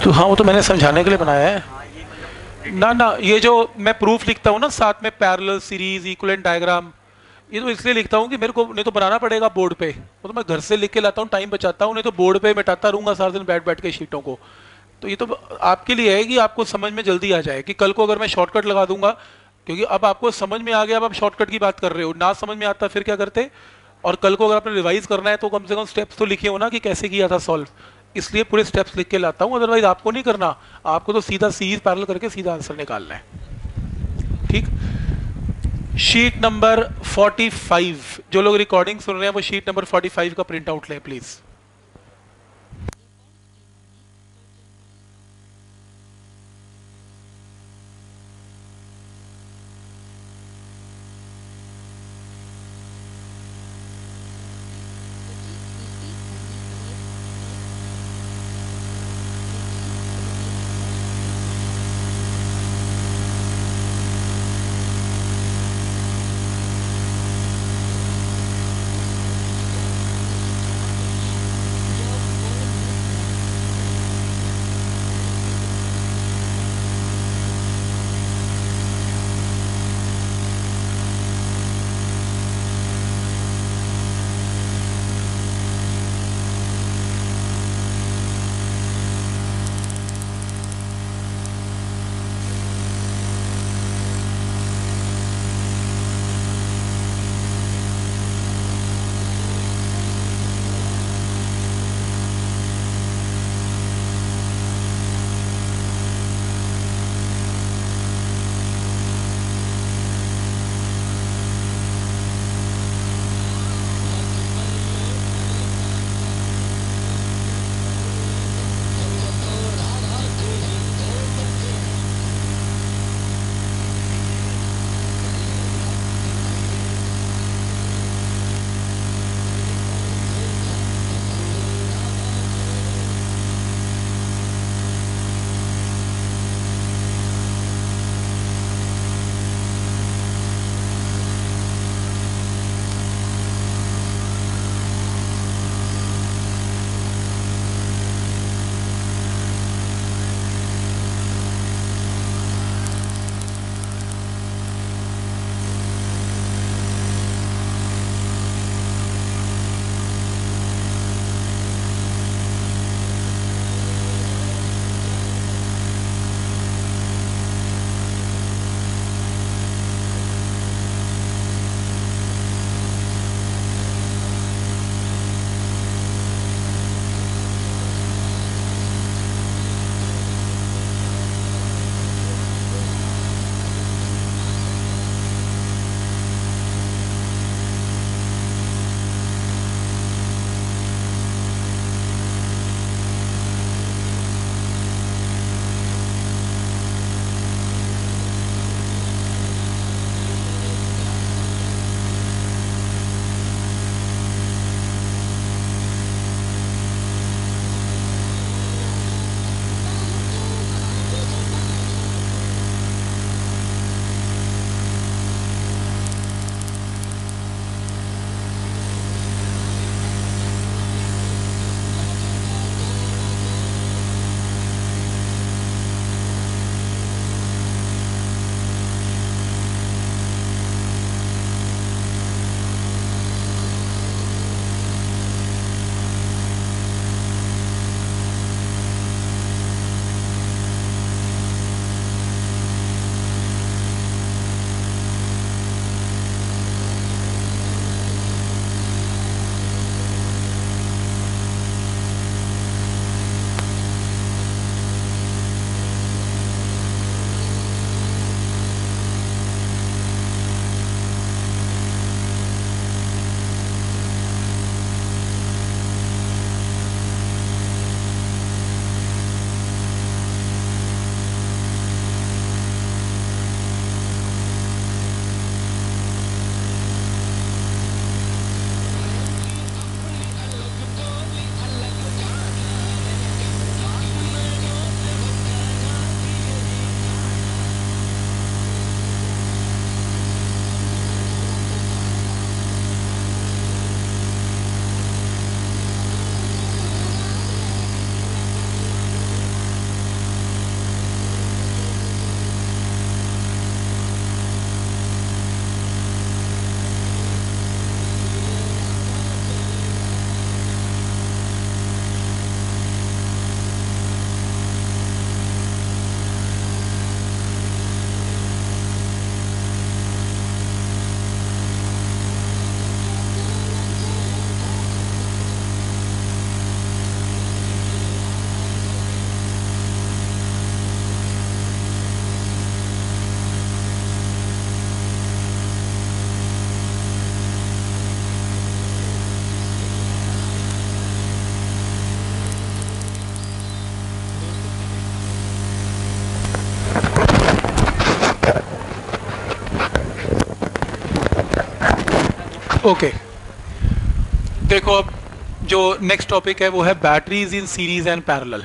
तो हाँ, वो तो मैंने समझाने के लिए बनाया है। ना ना, ये जो मैं प्रूफ लिखता हूँ ना साथ में, पैरेलल सीरीज, इक्विवेलेंट डायग्राम, ये तो इसलिए लिखता हूँ कि मेरे को नहीं तो बनाना पड़ेगा बोर्ड पे। वो तो मैं घर से लिख के लाता हूँ, टाइम बचाता हूँ, नहीं तो बोर्ड पे मिटाता रहूंगा सारा दिन बैठ बैठ के शीटों को। तो ये तो आपके लिए है कि आपको समझ में जल्दी आ जाए, कि कल को अगर मैं शॉर्टकट लगा दूंगा, क्योंकि अब आपको समझ में आ गया, अब आप शॉर्टकट की बात कर रहे हो, ना समझ में आता फिर क्या करते। और कल को अगर आपने रिवाइज करना है तो कम से कम स्टेप्स तो लिखे हो ना कि कैसे किया था सॉल्व। इसलिए पूरे स्टेप्स लिख के लाता हूँ, अदरवाइज आपको नहीं करना। आपको तो सीधा सीरीज पैरेलल करके सीधा आंसर निकालना है। ठीक। शीट नंबर 45, जो लोग रिकॉर्डिंग सुन रहे हैं वो शीट नंबर 45 का प्रिंट आउट लें प्लीज। ओके, देखो अब जो नेक्स्ट टॉपिक है वो है batteries in series and parallel.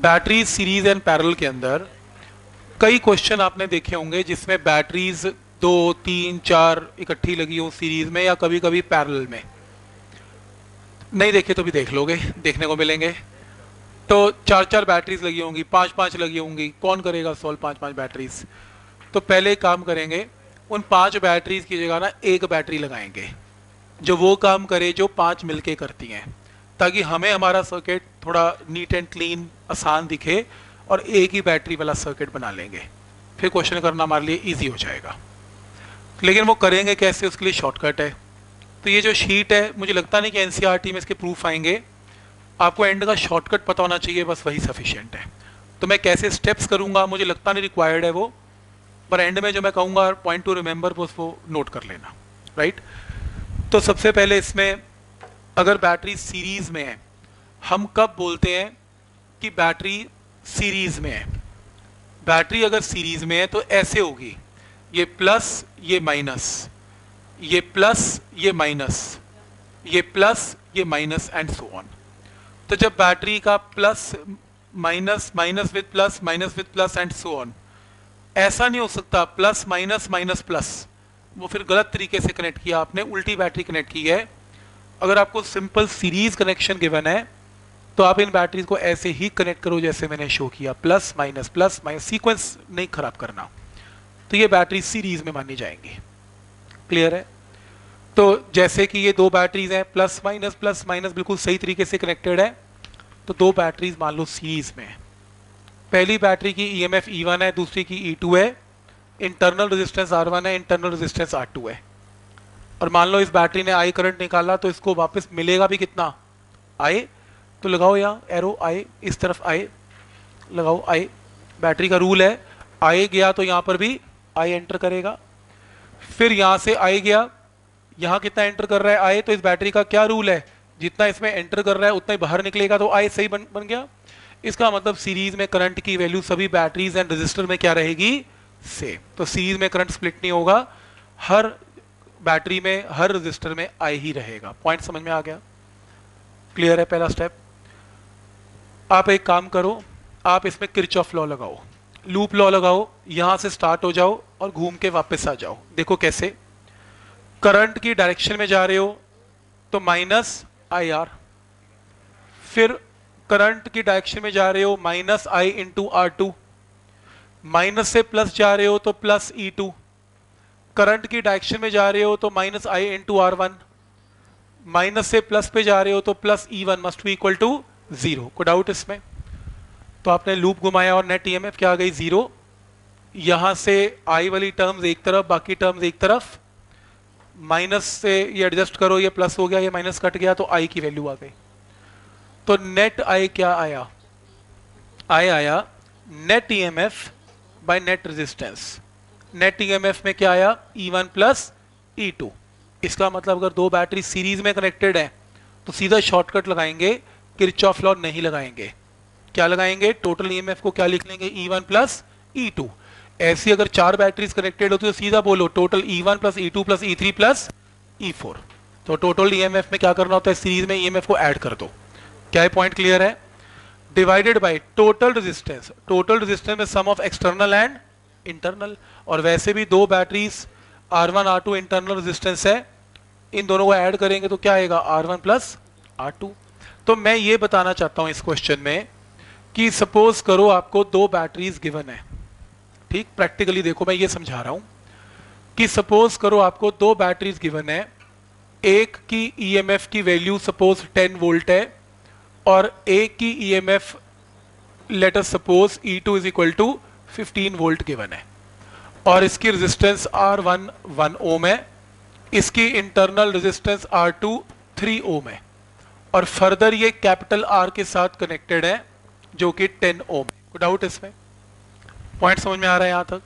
Batteries series and parallel के अंदर कई क्वेश्चन आपने देखे होंगे जिसमें बैटरीज 2, 3, 4 इकट्ठी लगी हो सीरीज में या कभी कभी पैरेलल में। नहीं देखे तो भी देख लोगे, देखने को मिलेंगे। तो 4-4 बैटरीज लगी होंगी, 5-5 लगी होंगी, कौन करेगा सॉल्व 5-5 बैटरीज। तो पहले एक काम करेंगे, उन 5 बैटरीज की जगह ना एक बैटरी लगाएंगे जो वो काम करे जो 5 मिलके करती हैं, ताकि हमें हमारा सर्किट थोड़ा नीट एंड क्लीन आसान दिखे और एक ही बैटरी वाला सर्किट बना लेंगे। फिर क्वेश्चन करना हमारे लिए इजी हो जाएगा। लेकिन वो करेंगे कैसे, उसके लिए शॉर्टकट है। तो ये जो शीट है, मुझे लगता नहीं कि एनसीईआरटी में इसके प्रूफ आएंगे। आपको एंड का शॉर्टकट पता होना चाहिए, बस वही सफिशिएंट है। तो मैं कैसे स्टेप्स करूँगा मुझे लगता नहीं रिक्वायर्ड है वो, पर एंड में जो मैं कहूँगा पॉइंट टू रिमेंबर बस वो नोट कर लेना, राइट। तो सबसे पहले इसमें अगर बैटरी सीरीज में है, हम कब बोलते हैं कि बैटरी सीरीज में है। बैटरी अगर सीरीज में है तो ऐसे होगी, ये प्लस ये माइनस, ये प्लस ये माइनस, ये प्लस ये माइनस एंड सो ऑन। तो जब बैटरी का plus minus, minus with plus and so on, ऐसा नहीं हो सकता प्लस माइनस माइनस प्लस, वो फिर गलत तरीके से कनेक्ट किया आपने, उल्टी बैटरी कनेक्ट की है। अगर आपको सिंपल सीरीज कनेक्शन गिवन है तो आप इन बैटरीज को ऐसे ही कनेक्ट करो जैसे मैंने शो किया, प्लस माइनस, सीक्वेंस नहीं खराब करना। तो ये बैटरी सीरीज में मानी जाएंगी। क्लियर है। तो जैसे कि ये 2 बैटरीज हैं, प्लस माइनस बिल्कुल सही तरीके से कनेक्टेड है। तो 2 बैटरीज मान लो सीरीज में है। पहली बैटरी की ईएमएफ E1 है, दूसरी की E2 है, इंटरनल रेजिस्टेंस R1 है, इंटरनल रेजिस्टेंस R2 है। और मान लो इस बैटरी ने I करंट निकाला तो इसको वापस मिलेगा भी कितना, I। तो लगाओ यहाँ एरो, I इस तरफ I लगाओ, I बैटरी का रूल है, I गया तो यहाँ पर भी I एंटर करेगा। फिर यहाँ से I गया, यहाँ कितना एंटर कर रहा है I, तो इस बैटरी का क्या रूल है, जितना इसमें एंटर कर रहा है उतना ही बाहर निकलेगा, तो I सही बन गया। इसका मतलब सीरीज में करंट की वैल्यू सभी बैटरीज एंड रजिस्टर में क्या रहेगी, सेम। तो सीरीज में करंट स्प्लिट नहीं होगा, हर बैटरी में हर रजिस्टर में I ही रहेगा। पॉइंट समझ में आ गया, क्लियर है पहला स्टेप। आप एक काम करो, आप इसमें किरचॉफ लॉ लगाओ, लूप लॉ लगाओ, यहां से स्टार्ट हो जाओ और घूम के वापस आ जाओ। देखो कैसे, करंट की डायरेक्शन में जा रहे हो तो माइनस IR, फिर करंट की डायरेक्शन में जा रहे हो minus I into R2, minus से प्लस जा रहे हो तो प्लस E2, करंट की डायरेक्शन में जा रहे हो तो minus I into R1, minus से प्लस पे जा रहे हो तो plus E1 must be equal to 0। कोई डाउट इसमें। तो आपने लूप घुमाया और नेट ईएमएफ क्या आ गई, 0। यहां से I वाली टर्म्स एक तरफ, बाकी टर्म्स एक तरफ, माइनस से ये एडजस्ट करो, ये प्लस हो गया, ये माइनस कट गया, तो I की वैल्यू आ गई। तो नेट I क्या आया, I आया net EMF by net resistance. Net EMF में क्या आया, E1 प्लस E2। इसका मतलब अगर 2 बैटरी सीरीज में कनेक्टेड है तो सीधा शॉर्टकट लगाएंगे, किरचॉफ लॉ नहीं लगाएंगे। क्या लगाएंगे, टोटल ईएमएफ को क्या लिख लेंगे, E1 प्लस E2। ऐसी अगर 4 बैटरीज कनेक्टेड होती तो सीधा बोलो total E1 plus E2 plus E3 plus E4। तो टोटल ईएमएफ में क्या करना होता है, सीरीज में ईएमएफ को ऐड कर दो। क्या है, पॉइंट क्लियर है। Divided by total resistance, total resistance में सम ऑफ एक्सटर्नल एंड इंटरनल, और वैसे भी 2 batteries R1 R2 internal resistance है, इन दोनों को ऐड करेंगे तो क्या आएगा, R1 प्लस R2। तो मैं ये बताना चाहता हूं इस क्वेश्चन में कि सपोज करो आपको 2 बैटरीज गिवन है, ठीक। प्रैक्टिकली देखो मैं ये समझा रहा हूं कि सपोज करो आपको 2 बैटरीज गिवन है, एक की ईएमएफ की वैल्यू सपोज 10 वोल्ट है और एक की EMF let us suppose E2 is equal to 15 volt given है, और इसकी रेजिस्टेंस R1 1 ओम है, इसकी इंटरनल रेजिस्टेंस R2 3 ओम है, और फर्दर ये कैपिटल R के साथ कनेक्टेड है जो कि 10 ओम है। कोई डाउट इसमें, पॉइंट समझ में आ रहा है यहां तक।